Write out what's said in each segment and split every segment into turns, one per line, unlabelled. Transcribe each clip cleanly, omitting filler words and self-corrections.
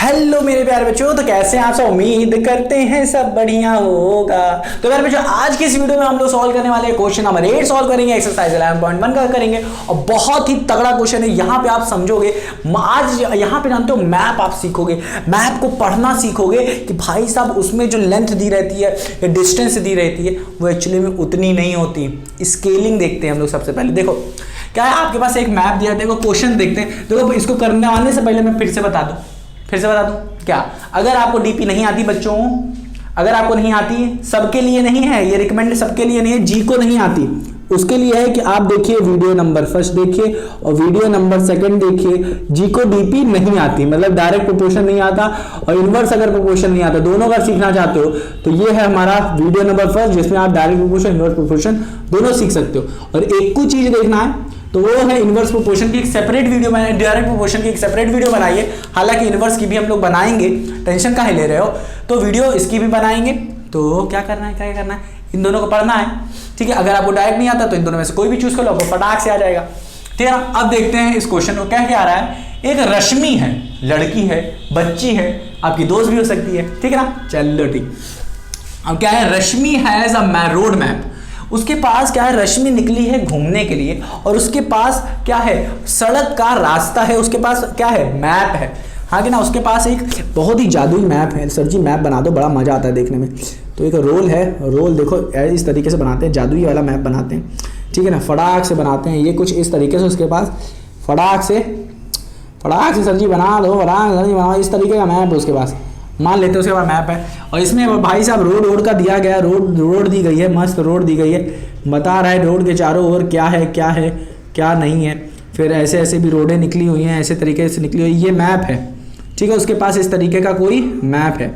Hello मेरे प्यारे बच्चों, तो कैसे हैं आप सब। उम्मीद करते हैं सब बढ़िया होगा। तो प्यारे बच्चों, आज की इस वीडियो में हम लोग सॉल्व करने वाले क्वेश्चन नंबर 8 सॉल्व करेंगे, एक्सरसाइज 11.1 का करेंगे। और बहुत ही तगड़ा क्वेश्चन है। यहाँ पे आप समझोगे, आज यहाँ पे जानते हो मैप आप सीखोगे, मैप को पढ़ना सीखोगे कि भाई साहब उसमें जो लेंथ दी रहती है या डिस्टेंस दी रहती है वो एक्चुअली में उतनी नहीं होती। स्केलिंग देखते हैं हम लोग। सबसे पहले देखो क्या है, आपके पास एक मैप दिया है, देखो क्वेश्चन देखते हैं। देखो इसको करने आने से पहले मैं फिर से बता दूं क्या, अगर आपको डीपी नहीं आती बच्चों, अगर आपको नहीं आती, सबके लिए नहीं है ये रिकमेंड, सबके लिए नहीं है। जी को नहीं आती उसके लिए है कि आप देखिए वीडियो नंबर फर्स्ट देखिए और वीडियो नंबर सेकंड देखिए। जी को डीपी नहीं आती, मतलब डायरेक्ट प्रोपोर्शन नहीं आता और इनवर्स अगर प्रोपोर्शन नहीं आता, दोनों अगर सीखना चाहते हो तो ये है हमारा वीडियो नंबर फर्स्ट, जिसमें आप डायरेक्ट प्रोपोर्शन इनवर्स प्रोपोर्शन दोनों सीख सकते हो। और एक को चीज देखना है तो वो है इनवर्स प्रोपोर्शन की एक सेपरेट वीडियो बनाए, डायरेक्ट प्रोपोर्शन की एक सेपरेट वीडियो बनाइए। हालांकि इनवर्स की भी हम लोग बनाएंगे, टेंशन काहे ले रहे हो, तो वीडियो इसकी भी बनाएंगे। तो क्या करना है, इन दोनों को पढ़ना है, ठीक है। अगर आपको डायरेक्ट नहीं आता तो इन दोनों में से कोई भी चूज कर लो, आपको फटाक से आ जाएगा, ठीक है ना। अब देखते हैं इस क्वेश्चन को, क्या आ रहा है। एक रश्मि है, लड़की है, बच्ची है, आपकी दोस्त भी हो सकती है, ठीक है ना। चलो ठीक। अब क्या है, रश्मि हैज अ रोड मैप। उसके पास क्या है, रश्मि निकली है घूमने के लिए और उसके पास क्या है, सड़क का रास्ता है, उसके पास क्या है, मैप है, हाँ कि ना। उसके पास एक बहुत ही जादुई मैप है। सर जी मैप बना दो, बड़ा मजा आता है देखने में। तो एक रोल है, रोल देखो इस तरीके से बनाते हैं, जादुई वाला मैप बनाते हैं, ठीक है ना। फटाक से बनाते हैं ये कुछ इस तरीके से, उसके पास फटाक से सर जी बना दो, सर जी बनाओ, इस तरीके का मैप है उसके पास, मान लेते हैं उसके पास मैप है। और इसमें भाई साहब रोड का दिया गया, रोड दी गई है, मस्त रोड दी गई है, बता रहा है रोड के चारों ओर क्या है क्या नहीं है। फिर ऐसे ऐसे भी रोडें निकली हुई हैं, ऐसे तरीके से निकली हुई, ये मैप है, ठीक है। उसके पास इस तरीके का कोई मैप है,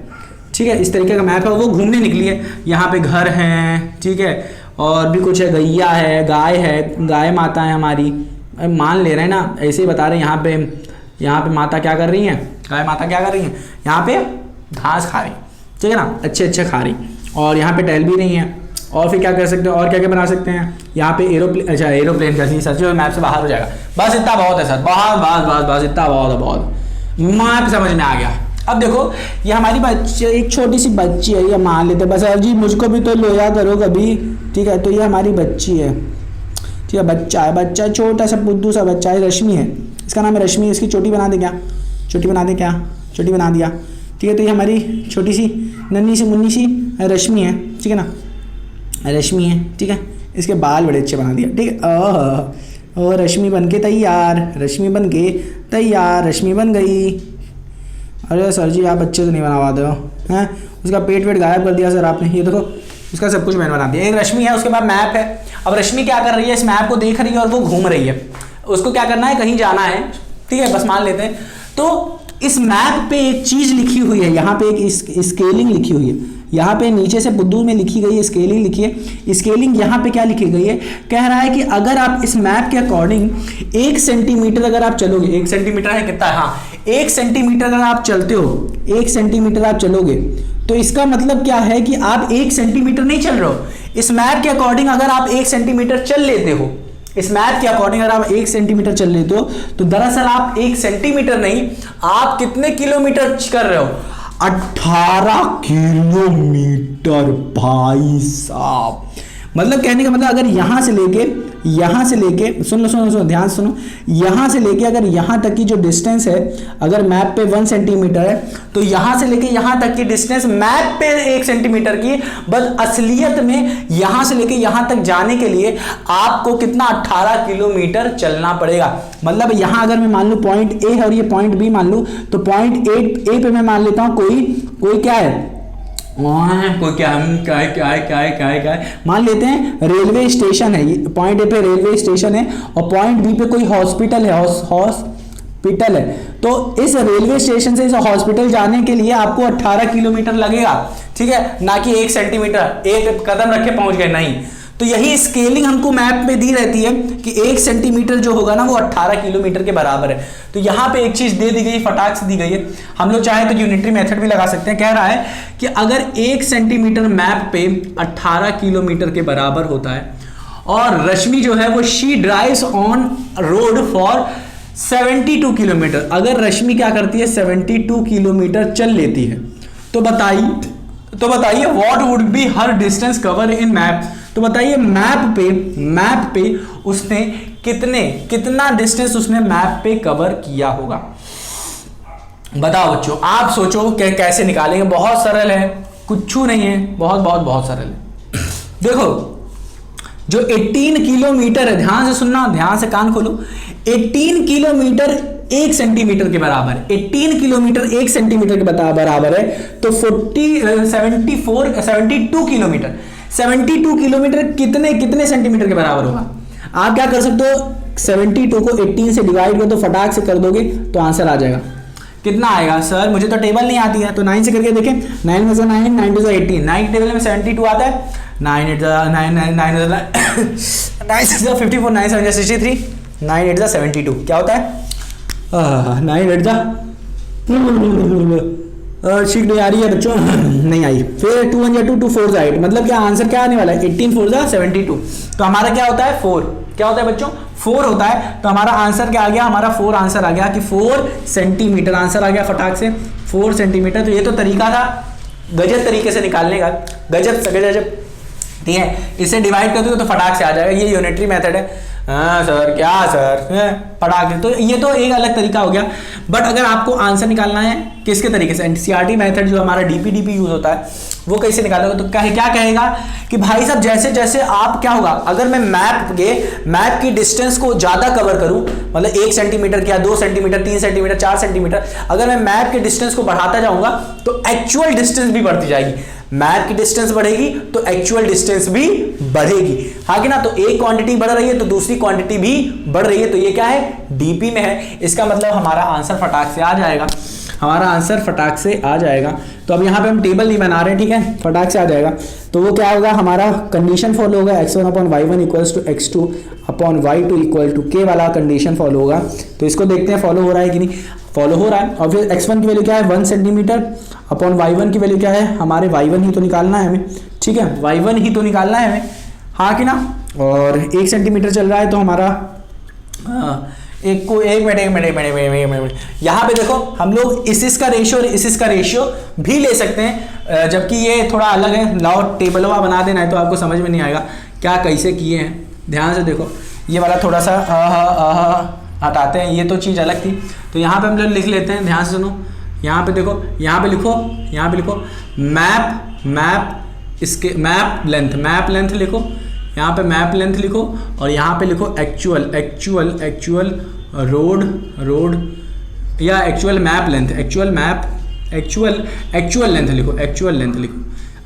ठीक है, इस तरीके का मैप है। वो घूमने निकली है, यहाँ पे घर हैं, ठीक है, और भी कुछ है, गैया है, गाय माता है हमारी, मान ले रहे हैं ना, ऐसे ही बता रहे हैं। यहाँ पे माता क्या कर रही हैं, गाय माता क्या कर रही हैं, यहाँ पे घास खा रही, ठीक है ना, अच्छे खा रही, और यहाँ पे टहल भी रही हैं। और फिर क्या कर सकते हैं, और क्या बना सकते हैं, यहाँ पे एरोप्लेन, अच्छा एरोप्लेन कैसी, सच में मैप से बाहर हो जाएगा। बस इतना बहुत है सर, बस इतना बहुत मैप समझ में आ गया। अब देखो ये हमारी बच्ची, एक छोटी सी बच्ची है, ये मान लेते बस सर जी मुझको भी तो लोया करो कभी, ठीक है। तो ये हमारी बच्ची है, ठीक है, बच्चा छोटा सा बुद्धू सा बच्चा है, रश्मि है, इसका नाम है रश्मि। इसकी चोटी बना दे क्या, चोटी बना दिया, ठीक है। तो ये हमारी छोटी सी नन्ही सी मुन्नी सी रश्मि है, ठीक है ना, रश्मि है, ठीक है। इसके बाल बड़े अच्छे बना दिया, ठीक है। और रश्मि बन के तैयार, रश्मि बन गई। अरे सर जी आप अच्छे से नहीं बना पाते हो, हैं। उसका पेट गायब कर दिया सर आपने, ये देखो उसका सब कुछ मैंने बना दिया। एक रश्मि है, उसके बाद मैप है। अब रश्मि क्या कर रही है, इस मैप को देख रही है और वो घूम रही है। उसको क्या करना है, कहीं जाना है, ठीक है, बस मान लेते हैं। तो इस मैप पे एक चीज लिखी हुई है, यहाँ पे एक स्केलिंग लिखी हुई है, यहाँ पे नीचे से बुद्धू में लिखी गई है, स्केलिंग लिखी है। स्केलिंग यहाँ पे क्या लिखी गई है, कह रहा है कि अगर आप इस मैप के अकॉर्डिंग 1 सेंटीमीटर अगर आप चलोगे, 1 सेंटीमीटर है कितना, हाँ 1 सेंटीमीटर अगर आप चलते हो, 1 सेंटीमीटर आप चलोगे, तो इसका मतलब क्या है कि आप 1 सेंटीमीटर नहीं चल रहे हो। इस मैप के अकॉर्डिंग अगर आप 1 सेंटीमीटर चल लेते हो, इस मैप के अकॉर्डिंग अगर आप 1 सेंटीमीटर चल लेते हो, तो दरअसल आप 1 सेंटीमीटर नहीं, आप कितने किलोमीटर कर रहे हो, 18 किलोमीटर भाई साहब। मतलब कहने का मतलब अगर यहाँ से लेके सुनो ध्यान से सुनो, यहाँ से लेके अगर यहाँ तक की जो डिस्टेंस है, अगर मैप पे 1 सेंटीमीटर है, तो यहाँ से लेके यहाँ तक की डिस्टेंस मैप पे 1 सेंटीमीटर की, बस असलियत में यहाँ से लेके यहाँ तक जाने के लिए आपको कितना, 18 किलोमीटर चलना पड़ेगा। मतलब यहाँ अगर मैं मान लूँ पॉइंट ए है और ये पॉइंट बी मान लूँ, तो पॉइंट ए पे मैं मान लेता हूँ कोई क्या है, कोई क्या है मान लेते हैं रेलवे स्टेशन है। पॉइंट ए पे रेलवे स्टेशन है और पॉइंट बी पे कोई हॉस्पिटल है। तो इस रेलवे स्टेशन से इस हॉस्पिटल जाने के लिए आपको 18 किलोमीटर लगेगा, ठीक है, ना कि 1 सेंटीमीटर, एक कदम रख के पहुंच गए, नहीं। तो यही स्केलिंग हमको मैप में दी रहती है कि 1 सेंटीमीटर जो होगा ना वो 18 किलोमीटर के बराबर है। तो यहाँ पे एक चीज दे दी गई, फटाक से दी गई है। हम लोग चाहे तो यूनिटरी मेथड भी लगा सकते हैं। कह रहा है कि अगर 1 सेंटीमीटर मैप पे 18 किलोमीटर के बराबर होता है और रश्मि जो है वो she drives on road for 72 kilometre. अगर रश्मि क्या करती है 72 किलोमीटर चल लेती है तो बताइए what would be her distance cover in map. तो बताइए मैप पे उसने कितना डिस्टेंस उसने मैप पे कवर किया होगा। बताओ बच्चों, आप सोचो कि कैसे निकालेंगे। बहुत सरल है, कुछ नहीं है, बहुत सरल है। देखो जो 18 किलोमीटर है, ध्यान से सुनना, ध्यान से कान खोलो, 18 किलोमीटर 1 सेंटीमीटर के बराबर है। 18 किलोमीटर 1 सेंटीमीटर के बराबर है। तो 72 किलोमीटर 72 किलोमीटर कितने सेंटीमीटर के बराबर होगा। आप क्या कर सकते हो, 72 को 18 से डिवाइड कर दो, फटाक से कर दोगे तो आंसर आ जाएगा। कितना आएगा सर, मुझे तो टेबल नहीं आती है। तो 9 से करके देखें, 9 में से 9, 9 टू 18, 9 टेबल में 72 आता है, 9 8 54, 9 7 63, 9 8 72 क्या होता है, 9 8 शीट नहीं आ रही है बच्चों, नहीं आई। फिर 2 1 2 2 4 8, मतलब क्या आंसर क्या आने वाला है, 18 4 72। तो हमारा क्या होता है 4, क्या होता है बच्चों 4 होता है। तो हमारा आंसर क्या आ गया, हमारा 4 आंसर आ गया कि 4 सेंटीमीटर आंसर आ गया फटाक से 4 सेंटीमीटर। तो ये तो तरीका था गजब तरीके से निकालने का, गजब ठीक है। इसे डिवाइड कर दो तो फटाक से आ जाएगा, ये यूनिटरी मेथड है। हाँ सर, क्या सर पढ़ा के, तो ये तो एक अलग तरीका हो गया। बट अगर आपको आंसर निकालना है किसके तरीके से, एनसीईआरटी मेथड जो हमारा डीपीडीपी यूज होता है वो कैसे निकालोगे, तो क्या कहेगा कि भाई साहब जैसे जैसे आप क्या होगा, अगर मैं मैप की डिस्टेंस को ज्यादा कवर करूं, मतलब 1 सेंटीमीटर क्या 2 सेंटीमीटर 3 सेंटीमीटर 4 सेंटीमीटर, अगर मैं मैप के डिस्टेंस को बढ़ाता जाऊंगा तो एक्चुअल डिस्टेंस भी बढ़ती जाएगी। मैप की डिस्टेंस बढ़ेगी तो एक्चुअल डिस्टेंस भी बढ़ेगी, हाँ कि ना। तो एक क्वांटिटी बढ़ रही है तो दूसरी क्वांटिटी भी बढ़ रही है, तो ये क्या है डीपी में है। इसका मतलब हमारा आंसर फटाक से आ जाएगा, हमारा आंसर फटाक से आ जाएगा। तो अब यहाँ पे हम टेबल नहीं बना रहे हैं, ठीक है, फटाक से आ जाएगा। तो वो क्या होगा, हमारा कंडीशन फॉलो होगा, x1/y1 equals to x2/y2 equal to k वाला कंडीशन फॉलो होगा। तो इसको देखते हैं फॉलो हो रहा है कि नहीं, फॉलो हो रहा है। और फिर x1 की वैल्यू क्या है 1 सेंटीमीटर अपॉन y1 की वैल्यू क्या है, हमारे y1 ही तो निकालना है हमें, ठीक है, y1 ही तो निकालना है हमें, हाँ कि ना। और 1 सेंटीमीटर चल रहा है तो हमारा एक मिनट यहाँ पे देखो हम लोग इसका रेशियो और इसका रेशियो भी ले सकते हैं, जबकि ये थोड़ा अलग है। लाओ टेबलवा बना देना है तो आपको समझ में नहीं आएगा क्या कैसे किए हैं। ध्यान से देखो, ये वाला थोड़ा सा हटाते हैं, ये तो चीज़ अलग थी। तो यहाँ पे हम लोग लिख लेते हैं, ध्यान से सुनो। यहाँ पे देखो, यहाँ पे लिखो मैप लेंथ लिखो, यहाँ पे मैप लेंथ लिखो, और यहाँ पे लिखो एक्चुअल रोड या actual map length, actual length लिखो,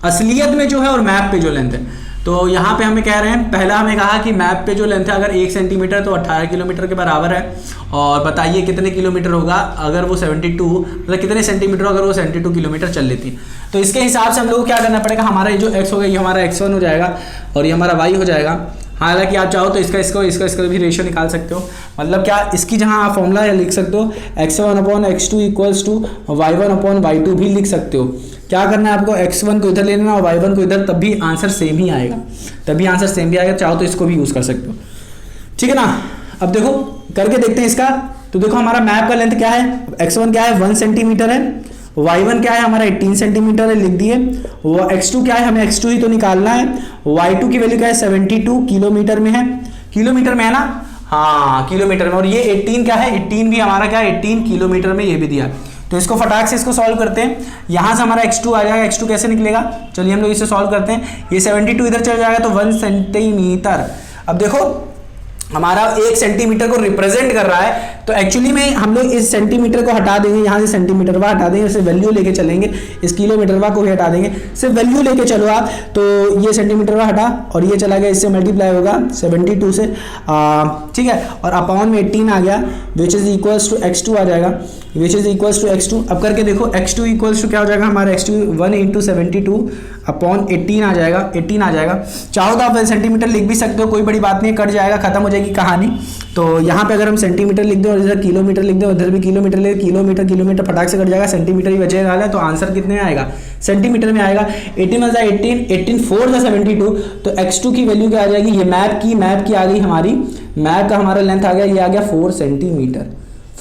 असलियत में जो है और मैप पे जो लेंथ है। तो यहाँ पे हमें कह रहे हैं, पहला हमें कहा कि मैप पे जो लेंथ है अगर 1 सेंटीमीटर तो 18 किलोमीटर के बराबर है। और बताइए कितने किलोमीटर होगा अगर वो 72, मतलब कितने सेंटीमीटर अगर वो 72 किलोमीटर चल लेती है। तो इसके हिसाब से हम लोग को क्या करना पड़ेगा, हमारा ये जो x होगा ये हमारा x1 हो जाएगा और ये हमारा y हो जाएगा। हालांकि आप चाहो तो इसका भी रेशियो निकाल सकते हो, मतलब क्या इसकी जहाँ आप फॉर्मूला लिख सकते हो x1/x2 इक्वल्स टू y1/y2 भी लिख सकते हो। क्या करना है आपको, x1 को इधर ले लेना और y1 को इधर, तब भी आंसर सेम ही आएगा, चाहो तो इसको भी यूज कर सकते हो, ठीक है ना। अब देखो करके देखते हैं इसका। तो देखो हमारा मैप का लेंथ क्या है, x1 क्या है 1 सेंटीमीटर है, y1 क्या है हमारा 18 सेंटीमीटर है, लिख दिए। वो x2 क्या है, हमें x2 ही तो निकालना है। y2 की वैल्यू क्या है 72 किलोमीटर में है, ना, हाँ किलोमीटर में। और ये 18 क्या है, 18 भी हमारा क्या है 18 किलोमीटर में, ये भी दिया। तो इसको फटाक से इसको सॉल्व करते हैं। यहाँ से हमारा x2 आ जाएगा, x2 कैसे निकलेगा, चलिए हम लोग इसे सॉल्व करते हैं। ये 72 इधर चल जाएगा तो 1 सेंटीमीटर। अब देखो हमारा 1 सेंटीमीटर को रिप्रेजेंट कर रहा है, तो एक्चुअली में हम लोग इस सेंटीमीटर को हटा देंगे, यहाँ से सेंटीमीटर वा हटा देंगे, सिर्फ वैल्यू लेके चलेंगे, इस किलोमीटर वा को भी हटा देंगे, सिर्फ वैल्यू लेके चलो आप। तो ये सेंटीमीटर वा हटा और ये चला गया, इससे मल्टीप्लाई होगा 72 से, ठीक है, और अपॉन में 18 आ गया, which is equals to x2 आ जाएगा, which is equals to x2। अब करके देखो x2 इक्वल्स टू क्या हो जाएगा हमारा, x2 1 × 72 अपॉन 18 आ जाएगा, 18 आ जाएगा। चाहो तो आप सेंटीमीटर लिख भी सकते हो, कोई बड़ी बात नहीं, कट जाएगा, खत्म हो जाएगी कहानी। तो यहाँ पे अगर हम सेंटीमीटर लिख दें और इधर किलोमीटर लिख दें, उधर भी किलोमीटर ले, किलोमीटर फटाक से कट जाएगा, सेंटीमीटर ही बचेगा। तो आंसर कितने में आएगा, सेंटीमीटर में आएगा। 18 × 18 4 × 72, तो x2 की वैल्यू क्या आ जाएगी, ये मैप की आ गई हमारी, मैप का हमारा लेंथ आ गया, ये आ गया 4 सेंटीमीटर।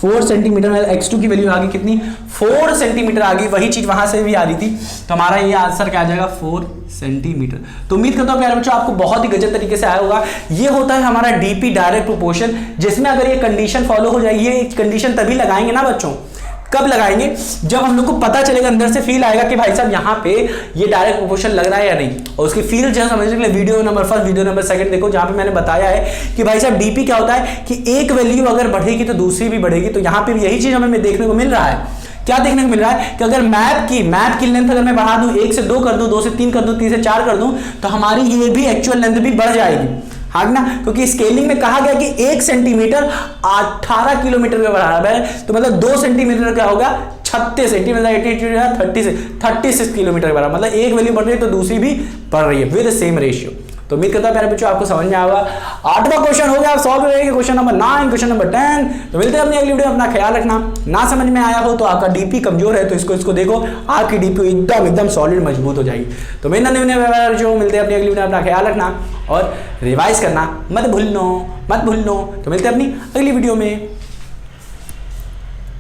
4 सेंटीमीटर में x2 की वैल्यू आ गई कितनी, 4 सेंटीमीटर आ गई। वही चीज वहां से भी आ रही थी, तो हमारा ये आंसर क्या आ जाएगा, 4 सेंटीमीटर। तो उम्मीद करता हूं प्यारे बच्चों आपको बहुत ही गजब तरीके से आया होगा। ये होता है हमारा डीपी डायरेक्ट प्रोपोर्शन, जिसमें अगर ये कंडीशन फॉलो हो जाएगी, ये कंडीशन तभी लगाएंगे ना बच्चों, कब लगाएंगे, जब हम लोग को पता चलेगा, अंदर से फील आएगा कि भाई साहब यहाँ पे ये डायरेक्ट प्रोपोर्शन लग रहा है या नहीं। और उसकी फील जो है समझने के लिए वीडियो नंबर 1, वीडियो नंबर 2 देखो, जहां पे मैंने बताया है कि भाई साहब डीपी क्या होता है कि एक वैल्यू अगर बढ़ेगी तो दूसरी भी बढ़ेगी। तो यहाँ पे यही चीज हमें देखने को मिल रहा है। क्या देखने को मिल रहा है कि अगर मैप की लेंथ अगर मैं बढ़ा दूं, 1 से 2 कर दूं, 2 से 3 कर दूं, 3 से 4 कर दूं, तो हमारी ये भी एक्चुअल लेंथ भी बढ़ जाएगी, हाँ ना, क्योंकि स्केलिंग में कहा गया कि 1 सेंटीमीटर 18 किलोमीटर के बराबर है। तो मतलब 2 सेंटीमीटर क्या होगा, 36 सेंटीमीटर, 36 किलोमीटर के बराबर। मतलब एक वैल्यू बढ़ रही है तो दूसरी भी बढ़ रही है विद सेम रेशियो। तो उम्मीद करता है प्यारे बच्चों आपको समझ में आएगा। 8वां क्वेश्चन हो गया, आप सॉल्व करेंगे क्वेश्चन नंबर 9, क्वेश्चन नंबर 10। तो मिलते हैं अपनी अगली वीडियो में, अपना ख्याल रखना। ना समझ में आया हो तो आपका डीपी कमजोर है तो इसको देखो, आपकी डीपी एकदम सॉलिड मजबूत हो जाएगी। तो मेरे नन्हे जो मिलते हैं अपनी अगली वीडियो में, अपना ख्याल रखना और रिवाइज करना मत भूलना। तो मिलते हैं अपनी अगली वीडियो में।